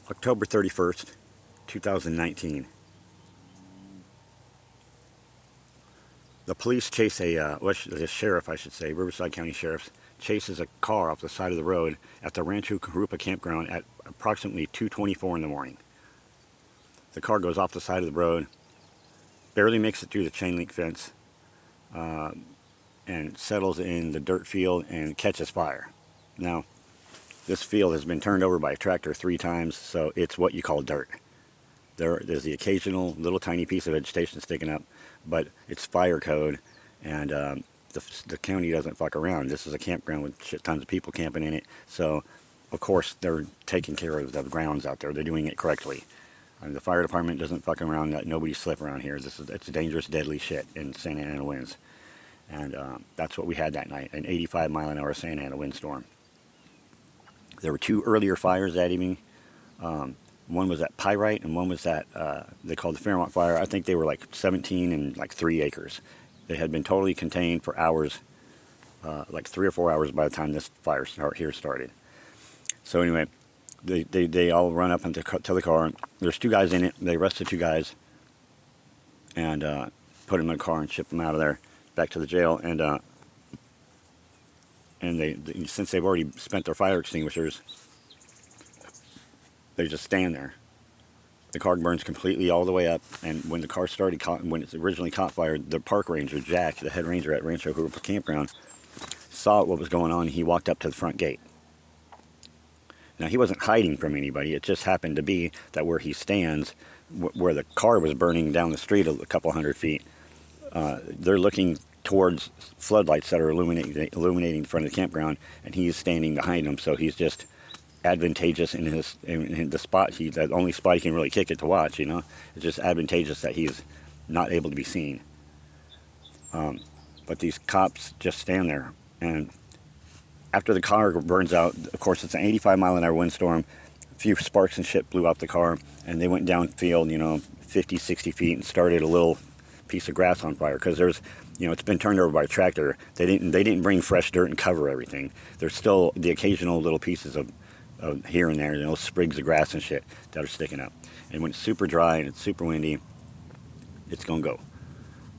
October 31st, 2019. The police chase the sheriff, I should say, Riverside County Sheriff, chases a car off the side of the road at the Rancho Jurupa campground at approximately 2:24 in the morning. The car goes off the side of the road, barely makes it through the chain link fence, and settles in the dirt field and catches fire. Now, this field has been turned over by a tractor 3 times, so it's what you call dirt. There's the occasional little tiny piece of vegetation sticking up, but it's fire code, and the county doesn't fuck around. This is a campground with shit tons of people camping in it, so of course they're taking care of the grounds out there. They're doing it correctly. The fire department doesn't fuck around. Nobody slip around here. It's dangerous, deadly shit in Santa Ana winds, and that's what we had that night, an 85-mile-an-hour Santa Ana windstorm. There were 2 earlier fires that evening. One was at Pyrite, and one was at, they called the Fairmont fire. I think they were like 17 and like 3 acres. They had been totally contained for hours, like 3 or 4 hours by the time this fire here started. So anyway, they all run up to the car. There's 2 guys in it. They arrested 2 guys and put them in a car and shipped them out of there back to the jail. And they since they've already spent their fire extinguishers, they just stand there. The car burns completely all the way up, and when the car started, when it originally caught fire, the park ranger, Jack, the head ranger at Rancho Jurupa Campground, saw what was going on. He walked up to the front gate. Now, he wasn't hiding from anybody. It just happened to be that where he stands, where the car was burning down the street a couple hundred feet, they're looking towards floodlights that are illuminating the front of the campground, and he's standing behind them, so he's just advantageous in the spot. The only spot he can really kick it to watch, you know. It's just advantageous that he's not able to be seen. But these cops just stand there, and after the car burns out, of course it's an 85-mile-an-hour windstorm, a few sparks and shit blew out the car, and they went downfield, you know, 50, 60 feet and started a little piece of grass on fire, because there's, you know, it's been turned over by a tractor. They didn't bring fresh dirt and cover everything. There's still the occasional little pieces of here and there, you know, sprigs of grass and shit that are sticking up. And when it's super dry and it's super windy, it's gonna go,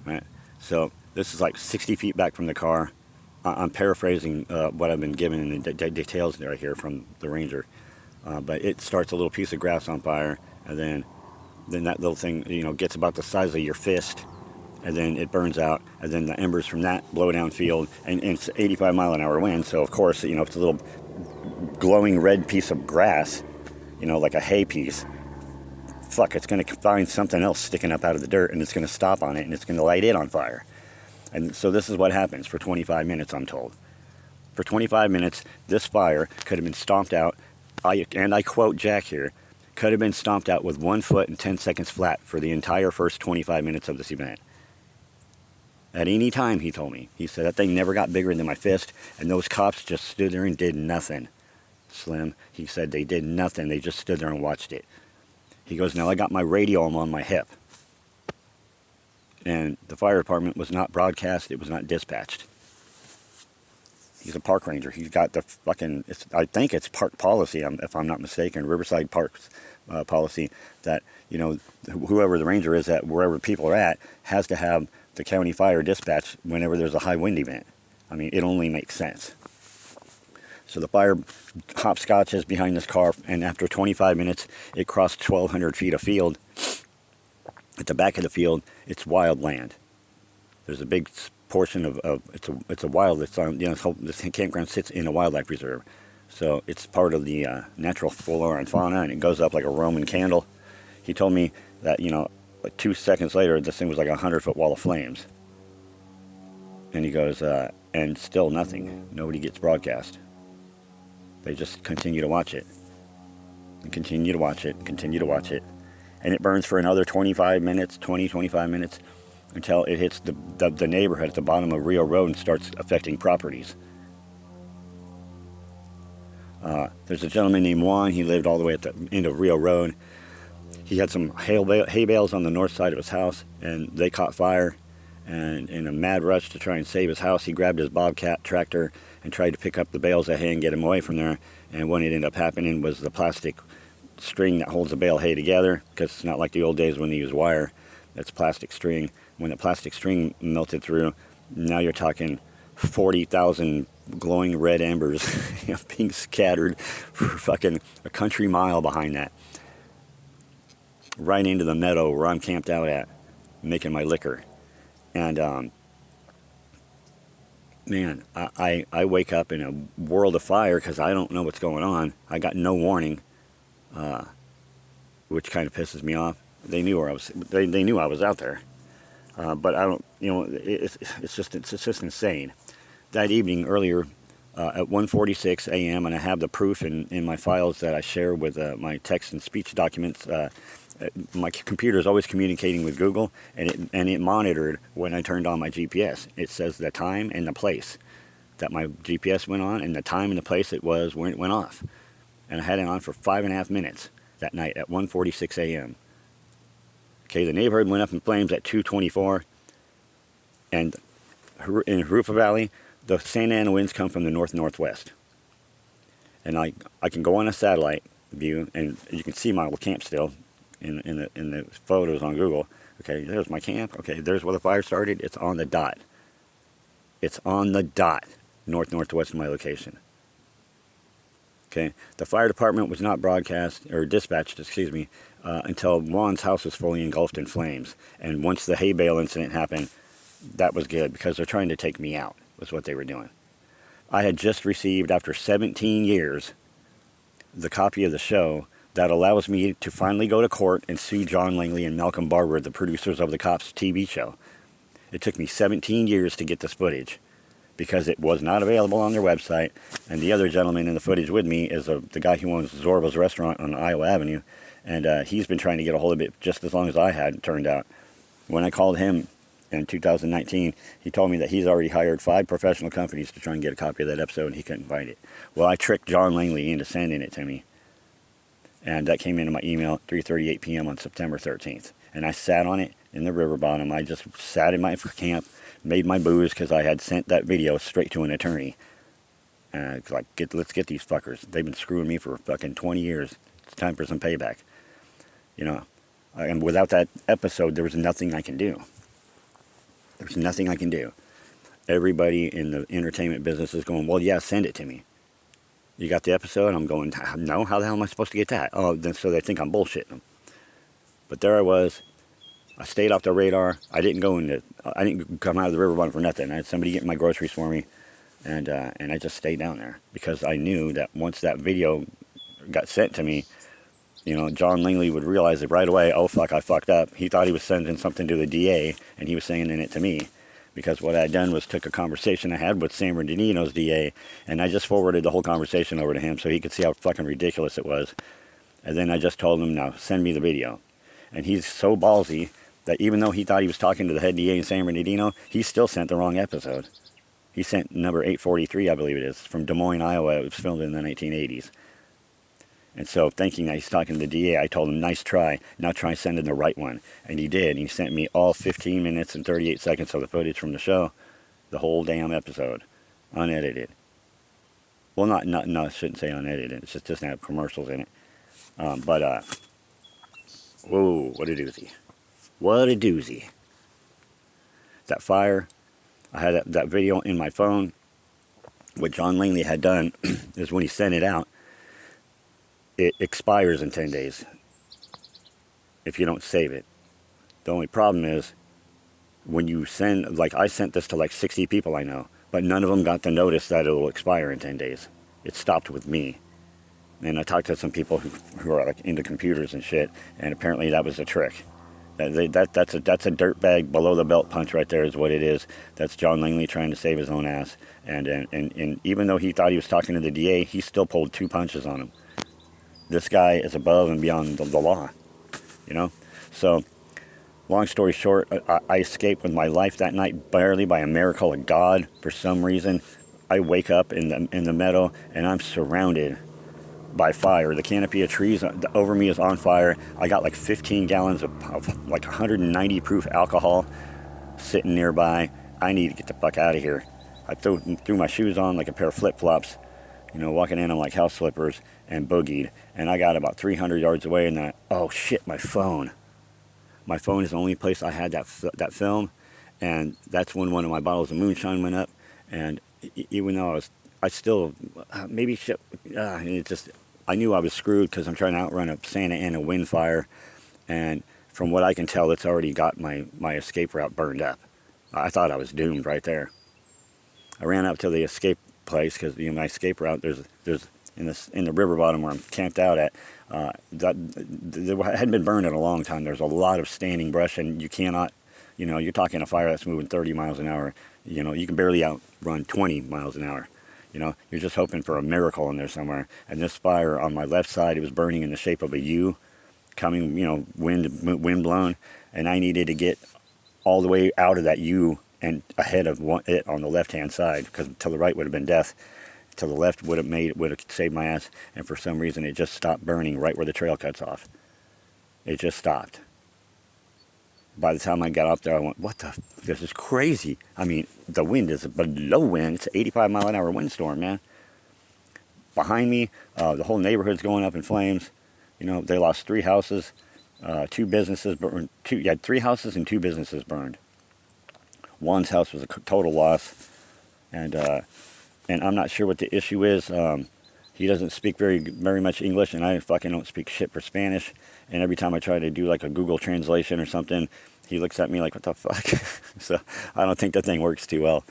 right? So this is like 60 feet back from the car. I'm paraphrasing what I've been given in the details right here from the ranger, but it starts a little piece of grass on fire, and then that little thing, you know, gets about the size of your fist, and then it burns out, and then the embers from that blow downfield, and it's 85-mile-an-hour wind, so of course, you know, it's a little glowing red piece of grass, you know, like a hay piece. Fuck, it's going to find something else sticking up out of the dirt, and it's going to stop on it, and it's going to light it on fire. And so this is what happens for 25 minutes, I'm told. For 25 minutes, this fire could have been stomped out, and I quote Jack here, could have been stomped out with 1 foot and 10 seconds flat for the entire first 25 minutes of this event. At any time, he told me. He said that thing never got bigger than my fist, and those cops just stood there and did nothing. Slim, he said they did nothing. They just stood there and watched it. He goes, now I got my radio on my hip. And the fire department was not broadcast. It was not dispatched. He's a park ranger. He's got the fucking, I think it's park policy, if I'm not mistaken, Riverside Parks policy, that, you know, whoever the ranger is at wherever people are at has to have the county fire dispatch whenever there's a high wind event. I mean, it only makes sense. So the fire hopscotches behind this car, and after 25 minutes, it crossed 1,200 feet of field. At the back of the field, it's wild land. There's a big portion of it's a wild. It's on, you know, this campground sits in a wildlife reserve, so it's part of the natural flora and fauna, and it goes up like a Roman candle. He told me that, you know, like 2 seconds later, this thing was like a 100-foot wall of flames. And he goes, and still nothing. Nobody gets broadcast. They just continue to watch it. And continue to watch it, and continue to watch it. And it burns for another 25 minutes, 25 minutes, until it hits the neighborhood at the bottom of Rio Road and starts affecting properties. There's a gentleman named Juan. He lived all the way at the end of Rio Road. He had some hay bales on the north side of his house, and they caught fire. And in a mad rush to try and save his house, he grabbed his Bobcat tractor and tried to pick up the bales of hay and get him away from there. And what ended up happening was the plastic string that holds the bale hay together, because it's not like the old days when they used wire. That's plastic string. When the plastic string melted through, now you're talking 40,000 glowing red embers being scattered for fucking a country mile behind that, right into the meadow where I'm camped out at, making my liquor. And man, I wake up in a world of fire because I don't know what's going on. I got no warning, which kind of pisses me off. They knew where I was. They knew I was out there, but I don't. It's just insane. That evening earlier, at 1:46 a.m., and I have the proof in my files that I share with my text and speech documents. My computer is always communicating with Google, and it monitored when I turned on my GPS. It says the time and the place that my GPS went on, and the time and the place it was when it went off. And I had it on for 5.5 minutes that night at 1:46 a.m. Okay, the neighborhood went up in flames at 2:24, and in Jurupa Valley, the Santa Ana winds come from the north-northwest. And I can go on a satellite view, and you can see my little camp still in the photos on Google. Okay, there's my camp. Okay, there's where the fire started. It's on the dot. It's on the dot, north-northwest of my location. Okay, the fire department was not dispatched, until Juan's house was fully engulfed in flames. And once the hay bale incident happened, that was good, because they're trying to take me out, was what they were doing. I had just received, after 17 years, the copy of the show that allows me to finally go to court and sue John Langley and Malcolm Barber, the producers of the Cops TV show. It took me 17 years to get this footage, because it was not available on their website. And the other gentleman in the footage with me is the guy who owns Zorba's restaurant on Iowa Avenue, and he's been trying to get a hold of it just as long as I had, it turned out. When I called him in 2019, he told me that he's already hired 5 professional companies to try and get a copy of that episode, and he couldn't find it. Well, I tricked John Langley into sending it to me, and that came into my email at 3:38 p.m. on September 13th. And I sat on it in the river bottom. I just sat in my camp, made my booze, because I had sent that video straight to an attorney. Let's get these fuckers. They've been screwing me for fucking 20 years. It's time for some payback. And without that episode, there was nothing I can do. There's nothing I can do. Everybody in the entertainment business is going, well, yeah, send it to me. You got the episode? I'm going, no, how the hell am I supposed to get that? Oh, then so they think I'm bullshitting them. But there I was. I stayed off the radar. I didn't come out of the river bottom for nothing. I had somebody getting my groceries for me, and I just stayed down there, because I knew that once that video got sent to me, John Langley would realize it right away. Oh, fuck, I fucked up. He thought he was sending something to the DA, and he was sending it to me. Because what I had done was took a conversation I had with San Bernardino's DA, and I just forwarded the whole conversation over to him so he could see how fucking ridiculous it was. And then I just told him, now, send me the video. And he's so ballsy that even though he thought he was talking to the head DA in San Bernardino, he still sent the wrong episode. He sent number 843, I believe it is, from Des Moines, Iowa. It was filmed in the 1980s. And so, thinking that he's talking to the DA, I told him, nice try. Now try sending the right one. And he did. He sent me all 15 minutes and 38 seconds of the footage from the show. The whole damn episode. Unedited. Well, no, I shouldn't say unedited. It just doesn't have commercials in it. Whoa, what a doozy. What a doozy. That fire, I had that video in my phone. What John Langley had done is when he sent it out, it expires in 10 days if you don't save it. The only problem is when you send, I sent this to 60 people I know, but none of them got the notice that it will expire in 10 days. It stopped with me. And I talked to some people who are into computers and shit, and apparently that was a trick. That's a dirtbag below the belt punch right there is what it is. That's John Langley trying to save his own ass. And even though he thought he was talking to the DA, he still pulled 2 punches on him. This guy is above and beyond the law, So, long story short, I escaped with my life that night barely by a miracle of God. For some reason, I wake up in the meadow and I'm surrounded by fire. The canopy of trees over me is on fire. I got 15 gallons of 190 proof alcohol sitting nearby. I need to get the fuck out of here. I threw my shoes on like a pair of flip-flops, you know, walking in on like house slippers and boogied. And I got about 300 yards away, and then, oh shit, my phone. My phone is the only place I had that film, and that's when one of my bottles of moonshine went up. And even though I still, maybe shit, it just, I knew I was screwed because I'm trying to outrun a Santa Ana wind fire, and from what I can tell, it's already got my escape route burned up. I thought I was doomed right there. I ran up to the escape place because, you know, my escape route, there's in the river bottom where I'm camped out at, that hadn't been burned in a long time. There's a lot of standing brush, and you cannot, you know, you're talking a fire that's moving 30 miles an hour. You know, you can barely outrun 20 miles an hour. You know, you're just hoping for a miracle in there somewhere. And this fire on my left side, it was burning in the shape of a U, coming, you know, wind blown, and I needed to get all the way out of that U and ahead of it on the left-hand side, because to the right would have been death. To the left would have saved my ass, and for some reason it just stopped burning right where the trail cuts off. It just stopped. By the time I got up there, I went, what the, this is crazy. I mean, the wind is a low wind. It's an 85 mile an hour windstorm, man. Behind me, the whole neighborhood's going up in flames. You know, they lost 3 houses, 2 businesses burned. You had 3 houses and 2 businesses burned. One's house was a total loss, and I'm not sure what the issue is. He doesn't speak very much English, and I fucking don't speak shit for Spanish. And every time I try to do like a Google translation or something, he looks at me like, what the fuck? So I don't think the thing works too well.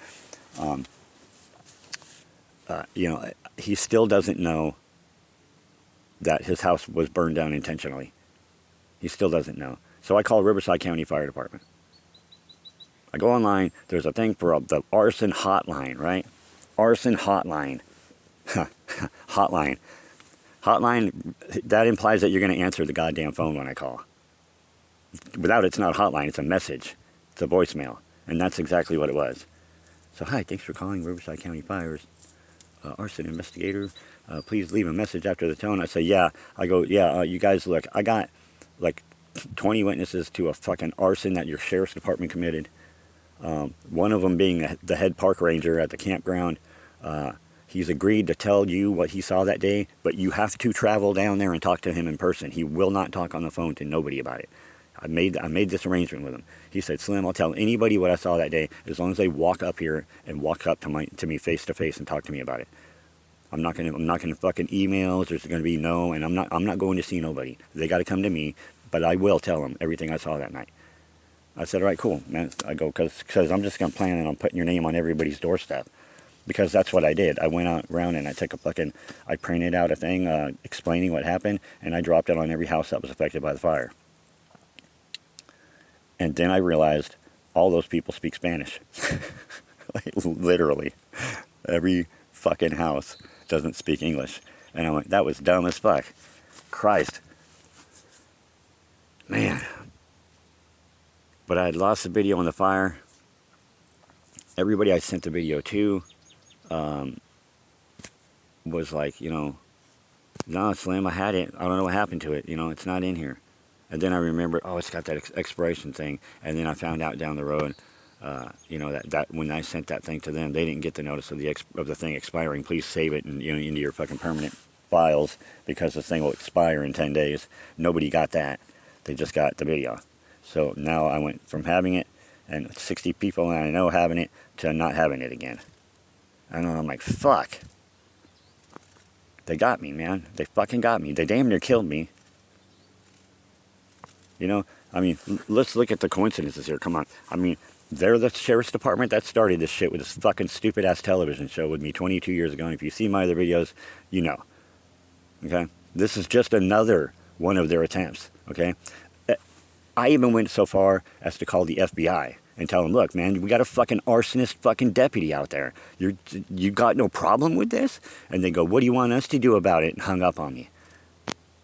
You know, he still doesn't know that his house was burned down intentionally. He still doesn't know. So I call Riverside County Fire Department. I go online, there's a thing for the arson hotline, right? Arson hotline. Hotline. Hotline, that implies that you're going to answer the goddamn phone when I call. Without it's not a hotline, it's a message. It's a voicemail. And that's exactly what it was. So, hi, thanks for calling Riverside County Fires. Arson investigator, please leave a message after the tone. I say, yeah. I go, yeah, you guys, look, I got like 20 witnesses to a fucking arson that your sheriff's department committed. One of them being the head park ranger at the campground. He's agreed to tell you what he saw that day, but you have to travel down there and talk to him in person. He will not talk on the phone to nobody about it. I made this arrangement with him. He said, Slim, I'll tell anybody what I saw that day as long as they walk up here and walk up to me face to face and talk to me about it. I'm not gonna fucking emails. There's gonna be no, and I'm not going to see nobody. They got to come to me, but I will tell them everything I saw that night. I said, all right, cool, man. I go, because I'm just gonna plan on putting your name on everybody's doorstep. Because that's what I did. I went out around and I printed out a thing explaining what happened, and I dropped it on every house that was affected by the fire. And then I realized all those people speak Spanish. Like, literally. Every fucking house doesn't speak English. And I'm like, that was dumb as fuck. Christ. Man. But I had lost the video on the fire. Everybody I sent the video to was like, you know, no, Slim, I had it. I don't know what happened to it. You know, it's not in here. And then I remembered, oh, it's got that expiration thing. And then I found out down the road, you know, that when I sent that thing to them, they didn't get the notice of the thing expiring. Please save it and, you know, into your fucking permanent files because this thing will expire in 10 days. Nobody got that. They just got the video. So now I went from having it and 60 people I know having it to not having it again. And I'm like, fuck. They got me, man. They fucking got me. They damn near killed me. You know, I mean, let's look at the coincidences here. Come on. I mean, they're the sheriff's department that started this shit with this fucking stupid-ass television show with me 22 years ago. And if you see my other videos, you know. Okay? This is just another one of their attempts. Okay? I even went so far as to call the F.B.I. and tell them, look, man, we got a fucking arsonist fucking deputy out there. You got no problem with this? And they go, what do you want us to do about it? And hung up on me.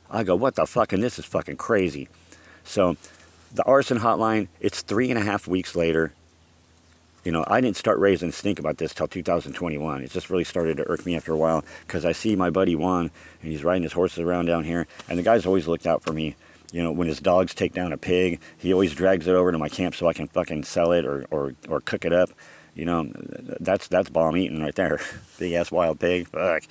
I go, what the fuck? And this is fucking crazy. So the arson hotline, it's 3.5 weeks later. You know, I didn't start raising stink about this till 2021. It just really started to irk me after a while because I see my buddy Juan, and he's riding his horses around down here, and the guy's always looked out for me. You know, when his dogs take down a pig, he always drags it over to my camp so I can fucking sell it or cook it up. You know, that's bomb eating right there. Big ass wild pig. Fuck.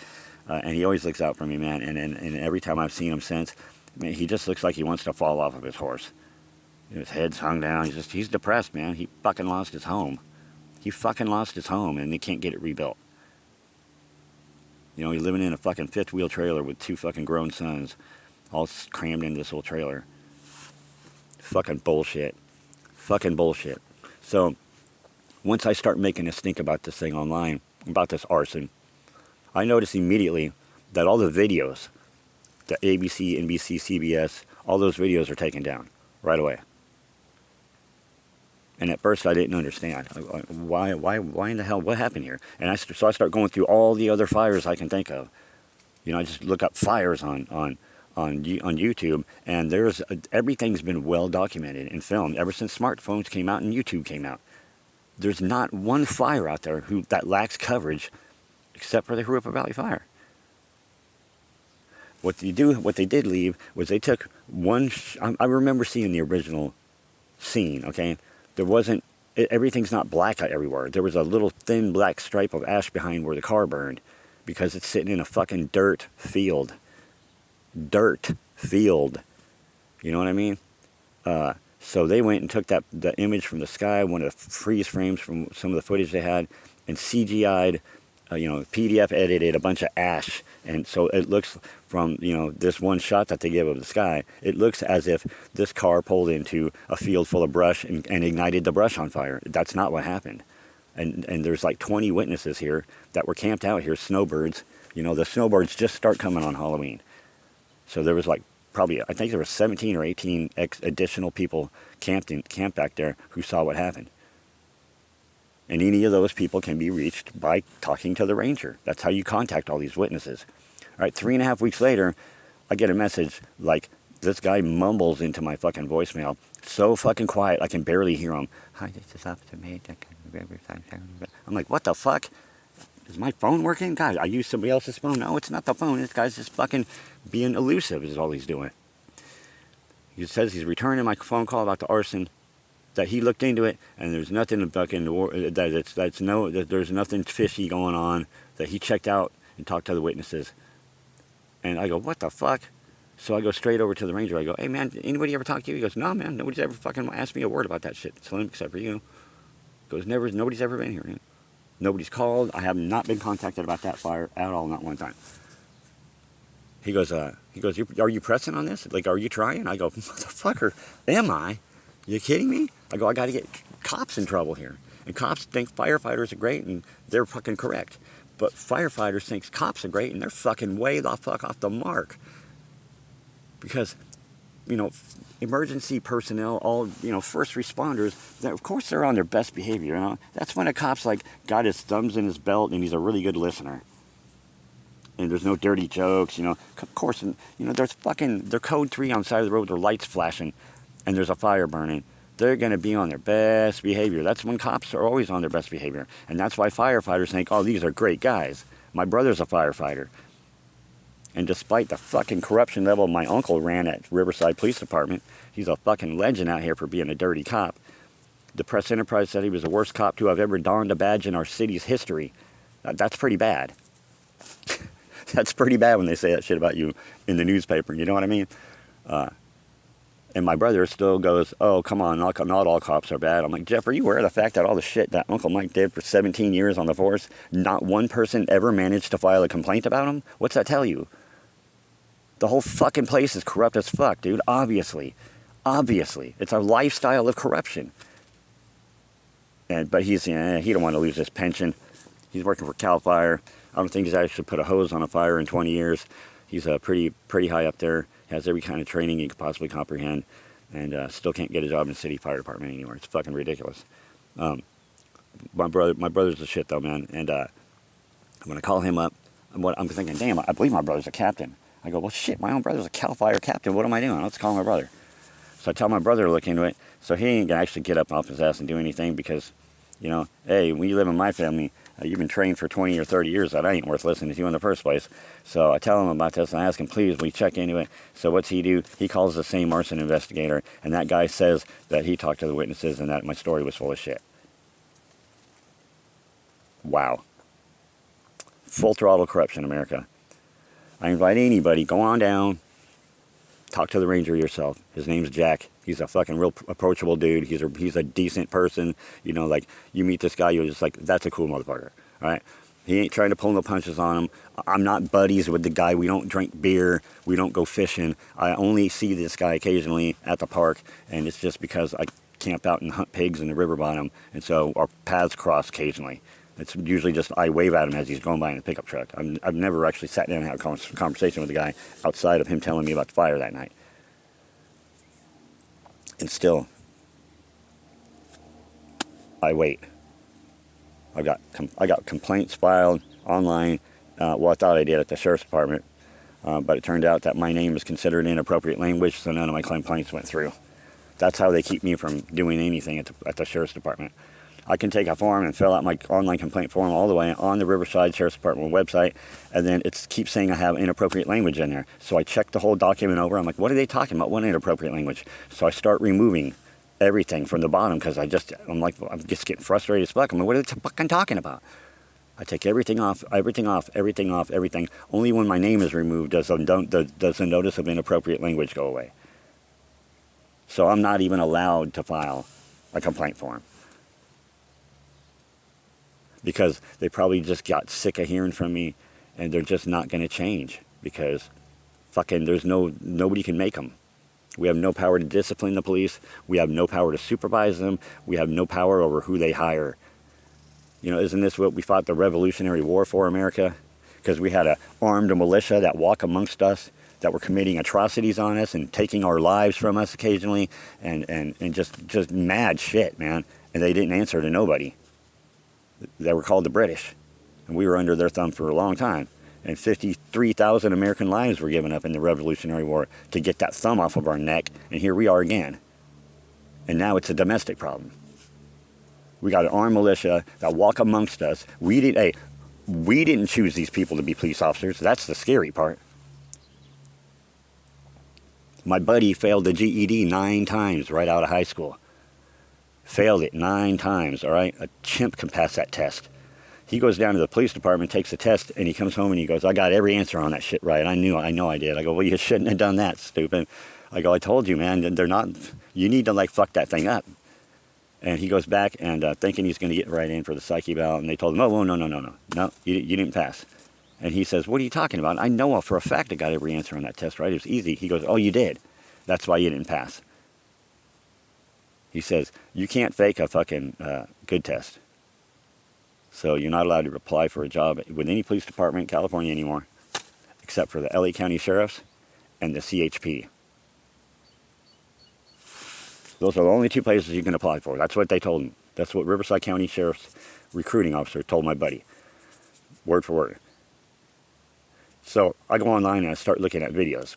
and he always looks out for me, man. And every time I've seen him since, man, he just looks like he wants to fall off of his horse. His head's hung down. He's depressed, man. He fucking lost his home. He fucking lost his home, and they can't get it rebuilt. You know, he's living in a fucking fifth wheel trailer with 2 fucking grown sons, all crammed into this little trailer. Fucking bullshit. Fucking bullshit. So, once I start making a stink about this thing online, about this arson, I notice immediately that all the videos, the ABC, NBC, CBS, all those videos are taken down right away. And at first I didn't understand. Why in the hell, what happened here? And so I start going through all the other fires I can think of. You know, I just look up fires on YouTube, and everything's been well documented and filmed ever since smartphones came out and YouTube came out. There's not one fire out there that lacks coverage, except for the Jurupa Valley fire. What they did leave was they took one. I remember seeing the original scene. Okay, there wasn't. Everything's not black everywhere. There was a little thin black stripe of ash behind where the car burned, because it's sitting in a fucking dirt field. Dirt field. You know what I mean? So they went and took the image from the sky, one of the freeze frames from some of the footage they had, and CGI'd, PDF edited a bunch of ash. And so it looks from, this one shot that they give of the sky, it looks as if this car pulled into a field full of brush and ignited the brush on fire. That's not what happened. And there's like 20 witnesses here that were camped out here, snowbirds. The snowbirds just start coming on Halloween. So there was probably, I think there were 17 or 18 additional people camped back there who saw what happened. And any of those people can be reached by talking to the ranger. That's how you contact all these witnesses. All right, 3.5 weeks later, I get a message like this guy mumbles into my fucking voicemail, so fucking quiet I can barely hear him. Hi, this is Officer May. I'm like, what the fuck? Is my phone working? God, I use somebody else's phone. No, it's not the phone. This guy's just fucking being elusive is all he's doing. He says he's returning my phone call about the arson, that he looked into it, and there's nothing fucking, that there's nothing fishy going on, that he checked out and talked to the witnesses. And I go, what the fuck? So I go straight over to the ranger. I go, hey man, did anybody ever talk to you? He goes, no man, nobody's ever fucking asked me a word about that shit, Slim, except for you. He goes, nobody's ever been here. Nobody's called. I have not been contacted about that fire at all, not one time. He goes, are you pressing on this? Like, are you trying? I go, motherfucker, am I? You kidding me? I go, I got to get cops in trouble here. And cops think firefighters are great, and they're fucking correct. But firefighters think cops are great, and they're fucking way the fuck off the mark. Because, emergency personnel, all, first responders, of course they're on their best behavior, That's when a cop's got his thumbs in his belt and he's a really good listener. And there's no dirty jokes, Of course, there's they're code 3 on the side of the road with their lights flashing and there's a fire burning. They're going to be on their best behavior. That's when cops are always on their best behavior. And that's why firefighters think, oh, these are great guys. My brother's a firefighter. And despite the fucking corruption level my uncle ran at Riverside Police Department, he's a fucking legend out here for being a dirty cop. The Press Enterprise said he was the worst cop to have ever donned a badge in our city's history. That's pretty bad. That's pretty bad when they say that shit about you in the newspaper, you know what I mean? And my brother still goes, oh, come on, not all cops are bad. I'm like, Jeff, are you aware of the fact that all the shit that Uncle Mike did for 17 years on the force, not one person ever managed to file a complaint about him? What's that tell you? The whole fucking place is corrupt as fuck, dude. Obviously. It's a lifestyle of corruption. But he don't want to lose his pension. He's working for CalFire. I don't think he's actually put a hose on a fire in 20 years. He's pretty high up there. Has every kind of training he could possibly comprehend. And still can't get a job in the city fire department anymore. It's fucking ridiculous. My brother's the shit though, man. And when I call him up, I'm thinking, damn, I believe my brother's a captain. I go, well, shit, my own brother's a CalFire captain. What am I doing? Let's call my brother. So I tell my brother to look into it. So he ain't going to actually get up off his ass and do anything because, hey, when you live in my family, you've been trained for 20 or 30 years that I ain't worth listening to you in the first place. So I tell him about this and I ask him, please, will you check into it? So what's he do? He calls the same arson investigator. And that guy says that he talked to the witnesses and that my story was full of shit. Wow. Full throttle corruption, America. I invite anybody, go on down, talk to the ranger yourself. His name's Jack. He's a fucking real approachable dude. He's a decent person. You know, like, you meet this guy, you're just like, that's a cool motherfucker. All right? He ain't trying to pull no punches on him. I'm not buddies with the guy. We don't drink beer. We don't go fishing. I only see this guy occasionally at the park, and it's just because I camp out and hunt pigs in the river bottom, and so our paths cross occasionally. It's usually just I wave at him as he's going by in a pickup truck. I've never actually sat down and had a conversation with the guy outside of him telling me about the fire that night. And still, I wait. I got complaints filed online. Well, I thought I did at the sheriff's department, but it turned out that my name is considered inappropriate language, so none of my complaints went through. That's how they keep me from doing anything at the sheriff's department. I can take a form and fill out my online complaint form all the way on the Riverside Sheriff's Department website, and then it keeps saying I have inappropriate language in there. So I check the whole document over. I'm like, what are they talking about? What inappropriate language? So I start removing everything from the bottom because I'm just getting frustrated as fuck. I'm like, what are they fucking talking about? I take everything off. Only when my name is removed does the notice of inappropriate language go away. So I'm not even allowed to file a complaint form, because they probably just got sick of hearing from me, and they're just not going to change because fucking nobody can make them. We have no power to discipline the police. We have no power to supervise them. We have no power over who they hire. You know, isn't this what we fought the Revolutionary War for, America? Because we had an armed militia that walk amongst us, that were committing atrocities on us and taking our lives from us occasionally, and just mad shit, man. And they didn't answer to nobody. They were called the British, and we were under their thumb for a long time. And 53,000 American lives were given up in the Revolutionary War to get that thumb off of our neck, and here we are again. And now it's a domestic problem. We got an armed militia that walk amongst us. We didn't choose these people to be police officers. That's the scary part. My buddy failed the GED 9 times right out of high school. Failed it 9 times, all right? A chimp can pass that test. He goes down to the police department, takes the test, and he comes home and he goes, I got every answer on that shit right. I know I did. I go, well, you shouldn't have done that, stupid. I go, I told you, man, you need to, like, fuck that thing up. And he goes back and thinking he's going to get right in for the psych eval, and they told him, oh, no, you didn't pass. And he says, what are you talking about? I know for a fact I got every answer on that test, right? It was easy. He goes, oh, you did. That's why you didn't pass. He says, you can't fake a fucking good test. So you're not allowed to apply for a job with any police department in California anymore, except for the LA County Sheriffs and the CHP. Those are the only 2 places you can apply for. That's what they told him. That's what Riverside County Sheriff's recruiting officer told my buddy. Word for word. So I go online and I start looking at videos.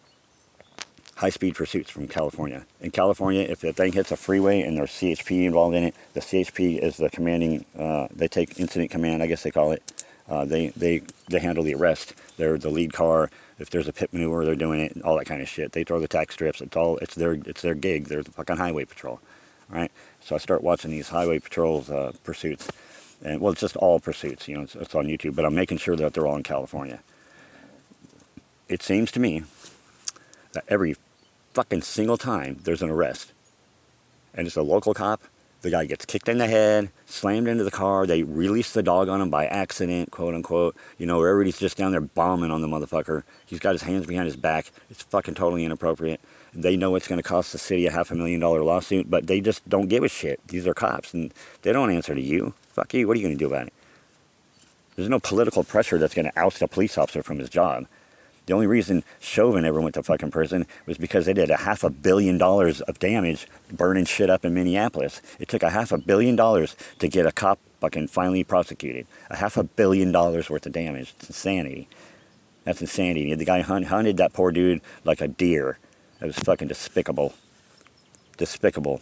High-speed pursuits from California. In California, if the thing hits a freeway and there's CHP involved in it, the CHP is the commanding, they take incident command, I guess they call it. They handle the arrest. They're the lead car. If there's a pit maneuver, they're doing it, all that kind of shit. They throw the tax strips. It's their gig. They're the fucking highway patrol. All right? So I start watching these highway patrols pursuits. And, well, it's just all pursuits. You know, it's on YouTube. But I'm making sure that they're all in California. It seems to me that every fucking single time there's an arrest, and it's a local cop, the guy gets kicked in the head, slammed into the car, they release the dog on him by accident, quote unquote, you know, everybody's just down there bombing on the motherfucker. He's got his hands behind his back. It's fucking totally inappropriate. They know it's going to cost the city a $500,000 lawsuit, but they just don't give a shit. These are cops, and they don't answer to you. Fuck you. What are you going to do about it? There's no political pressure that's going to oust a police officer from his job. The only reason Chauvin ever went to fucking prison was because they did $500 million of damage burning shit up in Minneapolis. It took $500 million to get a cop fucking finally prosecuted. $500 million worth of damage. It's insanity. That's insanity. The guy hunted that poor dude like a deer. That was fucking despicable. Despicable.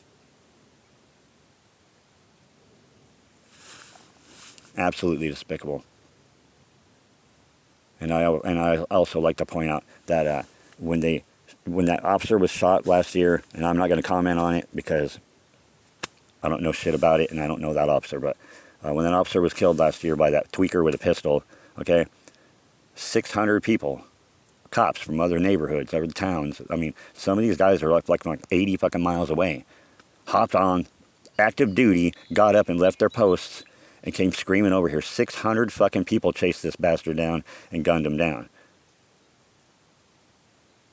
Absolutely despicable. And I also like to point out that when that officer was shot last year, and I'm not going to comment on it because I don't know shit about it, and I don't know that officer, but when that officer was killed last year by that tweaker with a pistol, okay, 600 people cops from other neighborhoods, other towns. I mean, some of these guys are like 80 fucking miles away. Hopped on, active duty, got up and left their posts and came screaming over here. 600 fucking people chased this bastard down and gunned him down.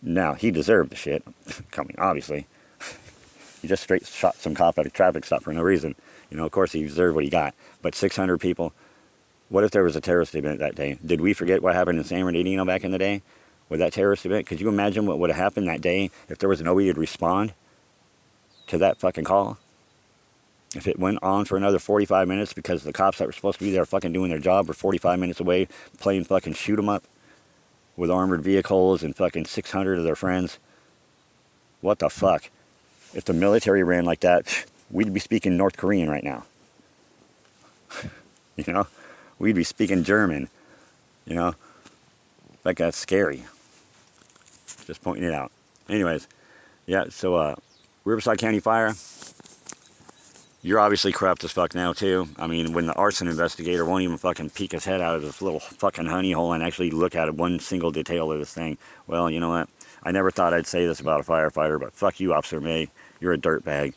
Now, he deserved the shit. Coming, obviously. He just straight shot some cop at a traffic stop for no reason. You know, of course he deserved what he got. But 600 people, what if there was a terrorist event that day? Did we forget what happened in San Bernardino back in the day with that terrorist event? Could you imagine what would have happened that day if there was nobody to respond to that fucking call? If it went on for another 45 minutes because the cops that were supposed to be there fucking doing their job were 45 minutes away playing fucking shoot 'em up with armored vehicles and fucking 600 of their friends. What the fuck? If the military ran like that, we'd be speaking North Korean right now. You know? We'd be speaking German. You know? Like, that's scary. Just pointing it out. Anyways, yeah, so, Riverside County Fire, you're obviously corrupt as fuck now, too. I mean, when the arson investigator won't even fucking peek his head out of this little fucking honey hole and actually look at one single detail of this thing. Well, you know what? I never thought I'd say this about a firefighter, but fuck you, Officer May. You're a dirtbag.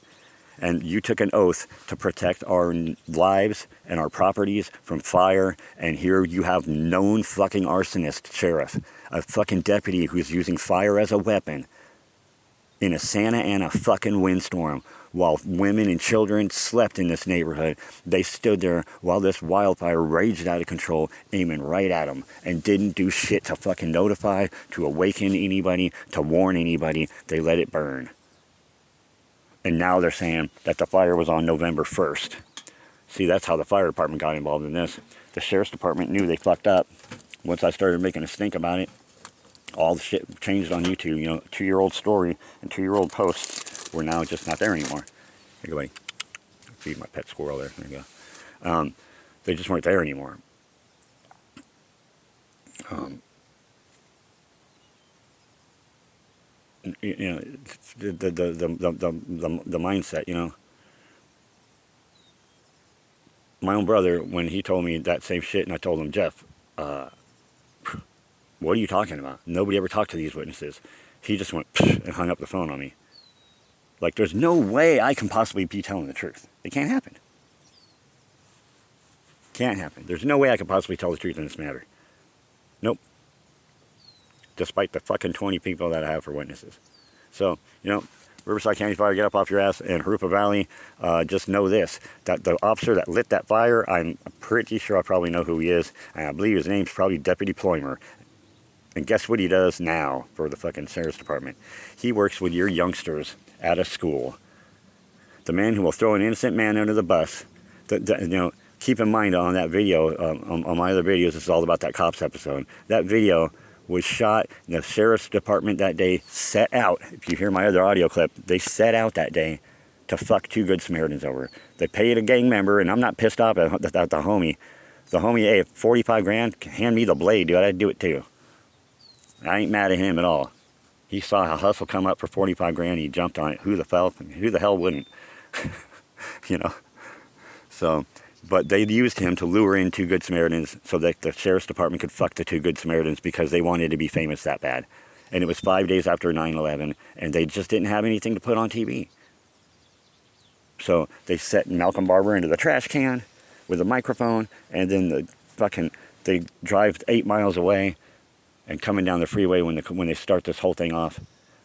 And you took an oath to protect our lives and our properties from fire, and here you have known fucking arsonist, sheriff. A fucking deputy who's using fire as a weapon in a Santa Ana fucking windstorm. While women and children slept in this neighborhood, they stood there while this wildfire raged out of control, aiming right at them, and didn't do shit to fucking notify, to awaken anybody, to warn anybody. They let it burn. And now they're saying that the fire was on November 1st. See, that's how the fire department got involved in this. The sheriff's department knew they fucked up. Once I started making a stink about it, all the shit changed on YouTube. You know, 2-year-old story and 2-year-old posts were now just not there anymore. Here you go, buddy. Feed my pet squirrel there. There you go. They just weren't there anymore. You know, the mindset, you know. My own brother, when he told me that same shit, and I told him, Jeff, what are you talking about? Nobody ever talked to these witnesses. He just went and hung up the phone on me. Like, there's no way I can possibly be telling the truth. It can't happen. Can't happen. There's no way I can possibly tell the truth in this matter. Nope. Despite the fucking 20 people that I have for witnesses. So, you know, Riverside County Fire, get up off your ass. And Jurupa Valley, just know this, that the officer that lit that fire, I'm pretty sure I probably know who he is. And I believe his name's probably Deputy Ploymer. And guess what he does now for the fucking sheriff's department? He works with your youngsters at a school. The man who will throw an innocent man under the bus. You know, keep in mind on that video, on my other videos, this is all about that cops episode. That video was shot, the sheriff's department that day set out, if you hear my other audio clip, they set out that day to fuck 2 Good Samaritans over. They paid a gang member, and I'm not pissed off at the homie. The homie, hey, 45 grand, hand me the blade, dude, I'd do it too. I ain't mad at him at all. He saw a hustle come up for 45 grand, he jumped on it. Who the hell wouldn't? You know? So, but they used him to lure in 2 Good Samaritans so that the sheriff's department could fuck the 2 Good Samaritans because they wanted to be famous that bad. And it was 5 days after 9/11, and they just didn't have anything to put on TV. So they set Malcolm Barber into the trash can with a microphone, and then they drive 8 miles away, and coming down the freeway when they start this whole thing off,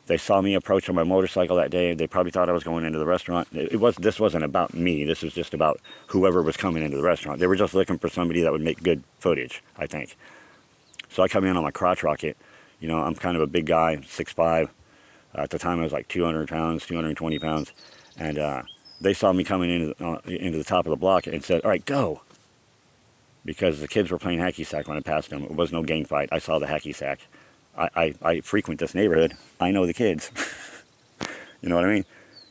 they saw me approach on my motorcycle that day. They probably thought I was going into the restaurant. This wasn't about me. This was just about whoever was coming into the restaurant. They were just looking for somebody that would make good footage, I think. So I come in on my crotch rocket. You know, I'm kind of a big guy, 6'5". At the time I was like 200 pounds, 220 pounds. And they saw me coming into the top of the block and said, all right, go. Because the kids were playing hacky sack when I passed them. It was no gang fight. I saw the hacky sack. I frequent this neighborhood. I know the kids. You know what I mean?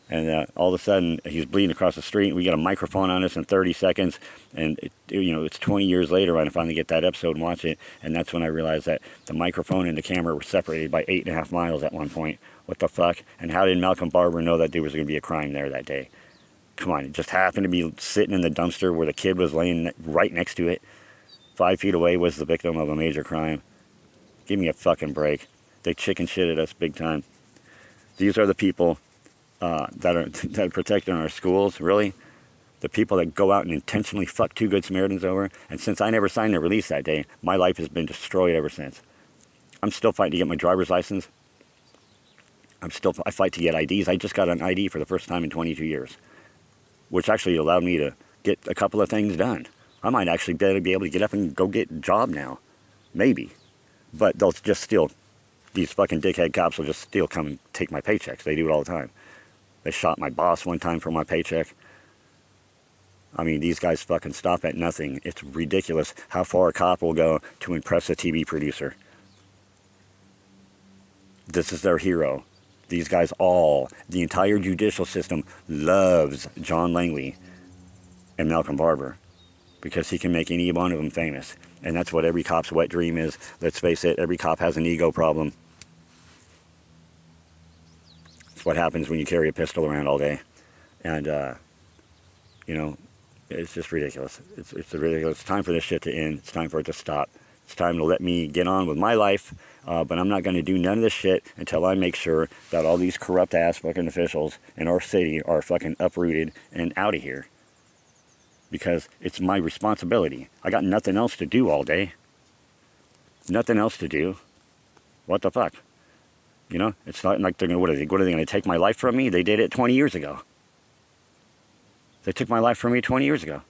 And all of a sudden, he's bleeding across the street. We get a microphone on us in 30 seconds. And, it's 20 years later when I finally get that episode and watch it. And that's when I realized that the microphone and the camera were separated by 8.5 miles at one point. What the fuck? And how did Malcolm Barber know that there was going to be a crime there that day? Come on, it just happened to be sitting in the dumpster where the kid was laying right next to it. 5 feet away was the victim of a major crime. Give me a fucking break. They chicken shit at us big time. These are the people that are protecting our schools, really. The people that go out and intentionally fuck two good Samaritans over. And since I never signed a release that day, my life has been destroyed ever since. I'm still fighting to get my driver's license. I fight to get IDs. I just got an ID for the first time in 22 years, which actually allowed me to get a couple of things done. I might actually be able to get up and go get a job now. Maybe. But they'll just steal. These fucking dickhead cops will just steal, come and take my paychecks. They do it all the time. They shot my boss one time for my paycheck. I mean, these guys fucking stop at nothing. It's ridiculous how far a cop will go to impress a TV producer. This is their hero. These guys the entire judicial system loves John Langley and Malcolm Barber because he can make any one of them famous. And that's what every cop's wet dream is. Let's face it, every cop has an ego problem. It's what happens when you carry a pistol around all day. And, it's just ridiculous. It's ridiculous. It's time for this shit to end. It's time for it to stop. It's time to let me get on with my life. But I'm not going to do none of this shit until I make sure that all these corrupt ass fucking officials in our city are fucking uprooted and out of here. Because it's my responsibility. I got nothing else to do all day. Nothing else to do. What the fuck? It's not like they're going to, what are they going to take my life from me? They did it 20 years ago. They took my life from me 20 years ago.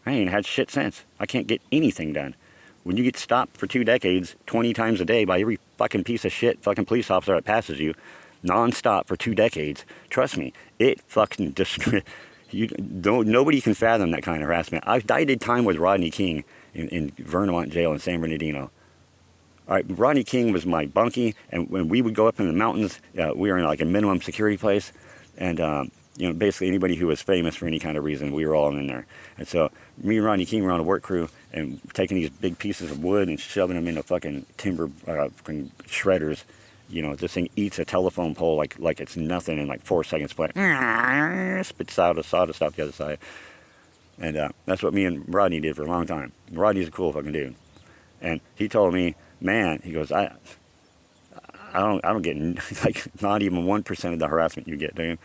I ain't had shit since. I can't get anything done. When you get stopped for 2 decades, 20 times a day by every fucking piece of shit fucking police officer that passes you, non-stop for 2 decades, trust me, it fucking nobody can fathom that kind of harassment. I did time with Rodney King in Vermont jail in San Bernardino. All right, Rodney King was my bunkie, and when we would go up in the mountains, we were in like a minimum security place, and basically anybody who was famous for any kind of reason, we were all in there. And so me and Rodney King were on a work crew and taking these big pieces of wood and shoving them into fucking timber fucking shredders. This thing eats a telephone pole like it's nothing in like 4 seconds. But spits out a sawdust off the other side. And that's what me and Rodney did for a long time. Rodney's a cool fucking dude. And he told me, man, he goes, I don't get like not even 1% of the harassment you get, dude.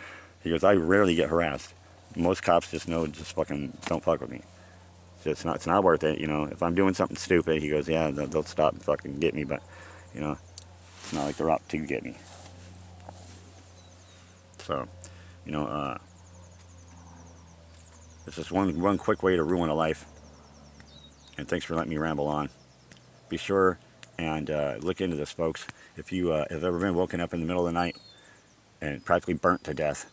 He goes, I rarely get harassed. Most cops just fucking don't fuck with me. So it's not worth it, If I'm doing something stupid, he goes, yeah, they'll stop and fucking get me, but, it's not like they're out to get me. So, it's just one quick way to ruin a life. And thanks for letting me ramble on. Be sure and look into this, folks. If you have ever been woken up in the middle of the night and practically burnt to death,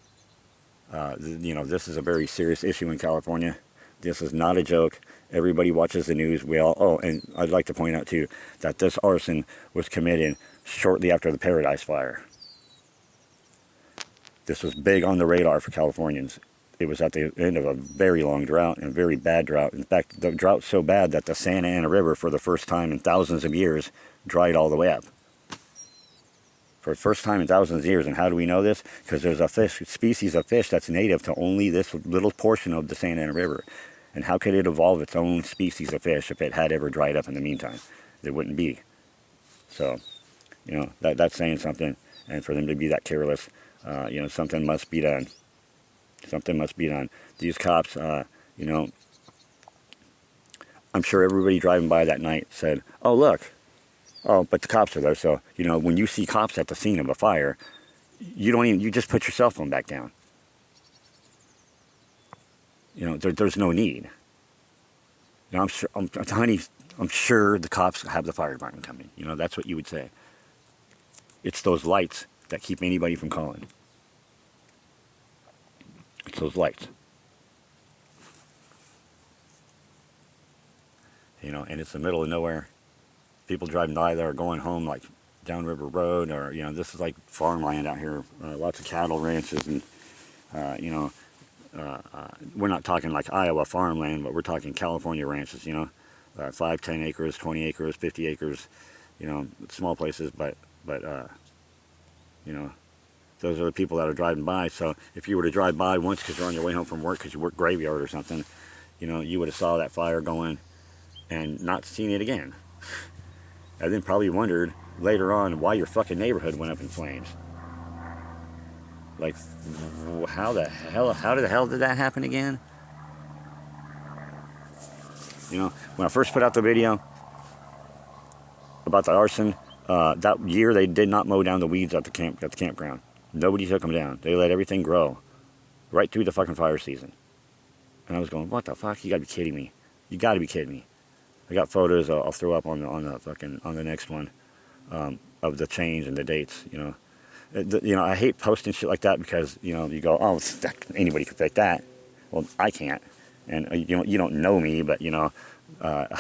this is a very serious issue in California. This is not a joke. Everybody watches the news. And I'd like to point out too that this arson was committed shortly after the Paradise Fire. This was big on the radar for Californians. It was at the end of a very long drought and a very bad drought. In fact, the drought's so bad that the Santa Ana River, for the first time in thousands of years, dried all the way up. For the first time in thousands of years. And how do we know this? Because there's a species of fish that's native to only this little portion of the Santa Ana River. And how could it evolve its own species of fish if it had ever dried up in the meantime? There wouldn't be. So, that's saying something. And for them to be that careless, something must be done. Something must be done. These cops, I'm sure everybody driving by that night said, oh, look. Oh, but the cops are there, so, when you see cops at the scene of a fire, you just put your cell phone back down. There's no need. I'm sure the cops have the fire department coming. That's what you would say. It's those lights that keep anybody from calling. It's those lights. And it's the middle of nowhere. People driving by there are going home like downriver road, or this is like farmland out here, lots of cattle ranches, and we're not talking like Iowa farmland, but we're talking California ranches, 5, 10 acres, 20 acres, 50 acres, small places, but those are the people that are driving by. So if you were to drive by once because you're on your way home from work because you work graveyard or something, you would have saw that fire going and not seen it again. And then probably wondered later on why your fucking neighborhood went up in flames. Like, how the hell did that happen again? You know, when I first put out the video about the arson, that year they did not mow down the weeds at the campground. Nobody took them down. They let everything grow right through the fucking fire season. And I was going, what the fuck? You gotta be kidding me. You gotta be kidding me. I got photos I'll throw up on the next one of the change and the dates. You know, I hate posting shit like that because you go, oh, anybody could fake that. Well, I can't, and you don't know me, but but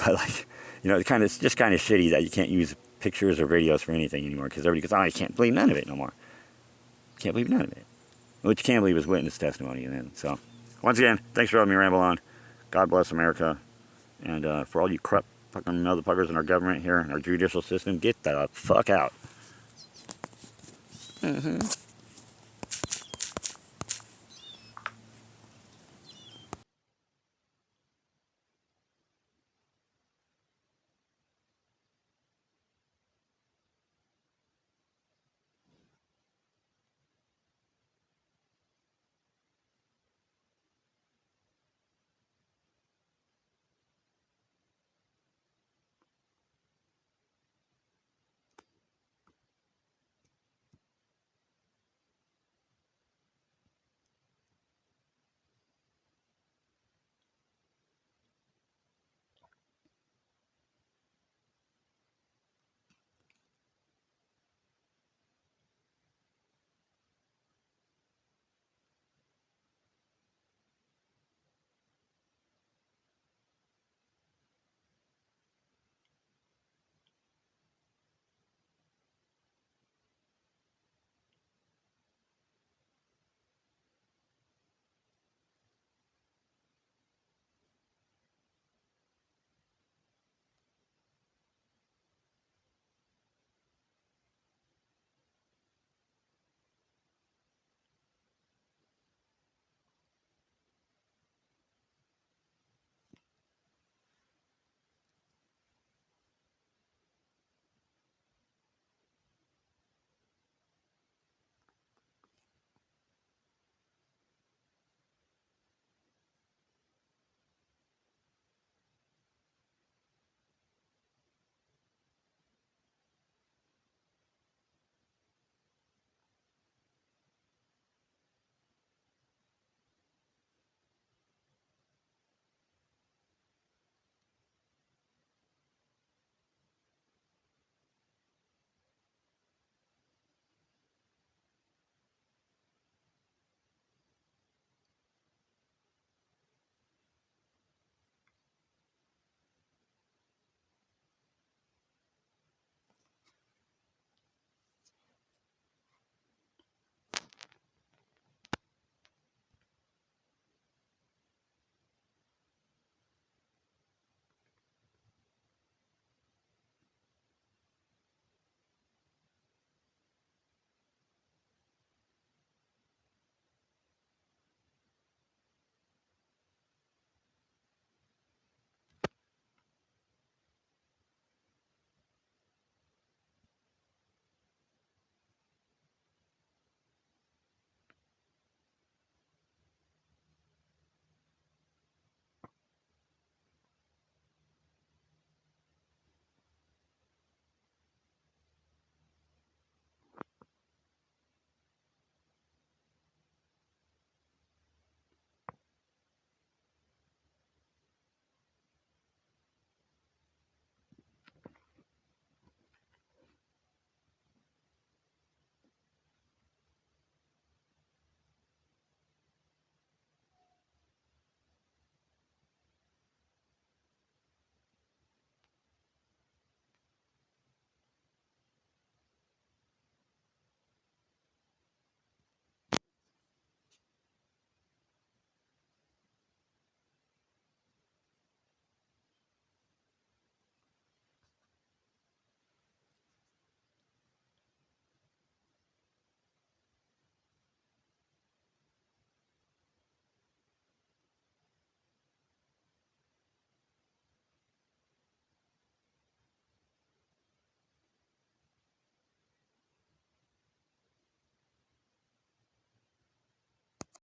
like it's just kind of shitty that you can't use pictures or videos for anything anymore because everybody goes, oh, I can't believe none of it no more. Can't believe none of it. What you can't believe is witness testimony. And then so, once again, thanks for letting me ramble on. God bless America. And for all you corrupt fucking motherfuckers in our government here, in our judicial system, get the fuck out.